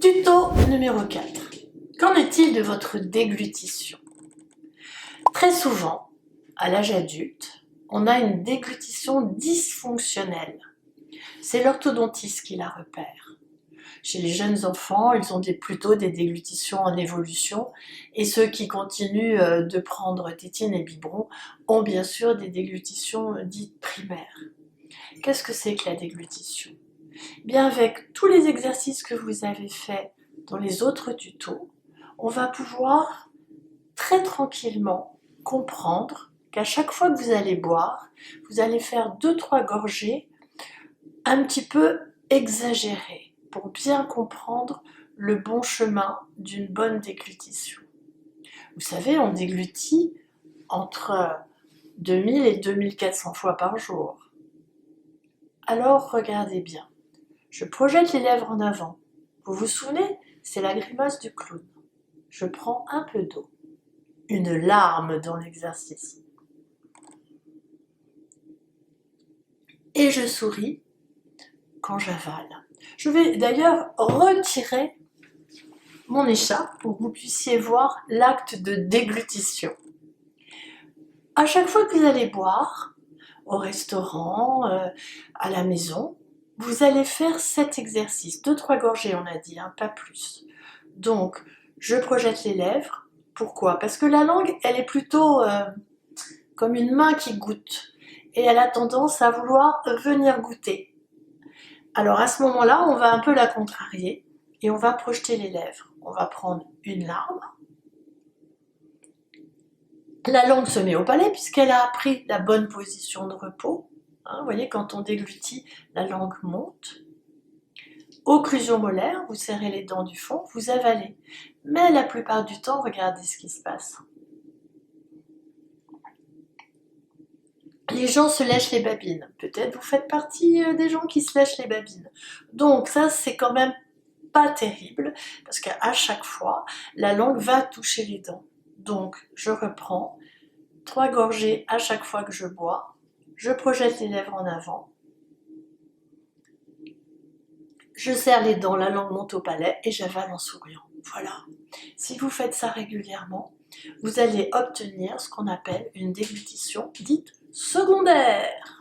Tuto numéro 4. Qu'en est-il de votre déglutition? Très souvent, à l'âge adulte, on a une déglutition dysfonctionnelle. C'est l'orthodontiste qui la repère. Chez les jeunes enfants, ils ont plutôt des déglutitions en évolution, et ceux qui continuent de prendre tétine et biberon ont bien sûr des déglutitions dites primaires. Qu'est-ce que c'est que la déglutition? Bien, avec tous les exercices que vous avez faits dans les autres tutos, on va pouvoir très tranquillement comprendre qu'à chaque fois que vous allez boire, vous allez faire 2-3 gorgées un petit peu exagérées pour bien comprendre le bon chemin d'une bonne déglutition. Vous savez, on déglutit entre 2000 et 2400 fois par jour. Alors regardez bien. Je projette les lèvres en avant. Vous vous souvenez? C'est la grimace du clown. Je prends un peu d'eau. Une larme dans l'exercice. Et je souris quand j'avale. Je vais d'ailleurs retirer mon écharpe pour que vous puissiez voir l'acte de déglutition. À chaque fois que vous allez boire, au restaurant, à la maison, vous allez faire cet exercice. 2-3 gorgées, on a dit, pas plus. Donc, je projette les lèvres. Pourquoi? Parce que la langue, elle est plutôt comme une main qui goûte. Et elle a tendance à vouloir venir goûter. Alors à ce moment-là, on va un peu la contrarier et on va projeter les lèvres. On va prendre une larme. La langue se met au palais puisqu'elle a pris la bonne position de repos. Vous voyez, quand on déglutit, la langue monte. Occlusion molaire, vous serrez les dents du fond, vous avalez. Mais la plupart du temps, regardez ce qui se passe. Les gens se lèchent les babines. Peut-être vous faites partie des gens qui se lèchent les babines. Donc ça, c'est quand même pas terrible, parce qu'à chaque fois, la langue va toucher les dents. Donc, je reprends 3 gorgées à chaque fois que je bois. Je projette les lèvres en avant. Je serre les dents, la langue monte au palais et j'avale en souriant. Voilà. Si vous faites ça régulièrement, vous allez obtenir ce qu'on appelle une déglutition dite secondaire.